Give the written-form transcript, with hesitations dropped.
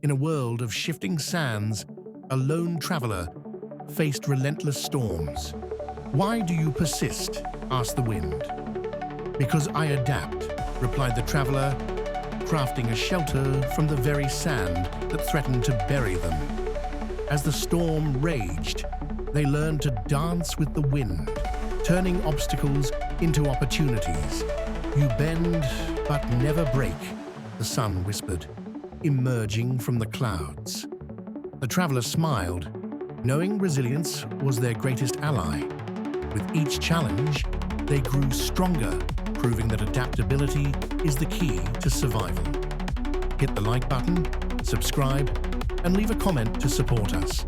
In a world of shifting sands, a lone traveler faced relentless storms. "Why do you persist?" asked the wind. "Because I adapt," replied the traveler, crafting a shelter from the very sand that threatened to bury them. As the storm raged, they learned to dance with the wind, turning obstacles into opportunities. "You bend, but never break," the sun whispered, emerging from the clouds. The traveler smiled, knowing resilience was their greatest ally. With each challenge, they grew stronger, proving that adaptability is the key to survival. Hit the like button, subscribe, and leave a comment to support us.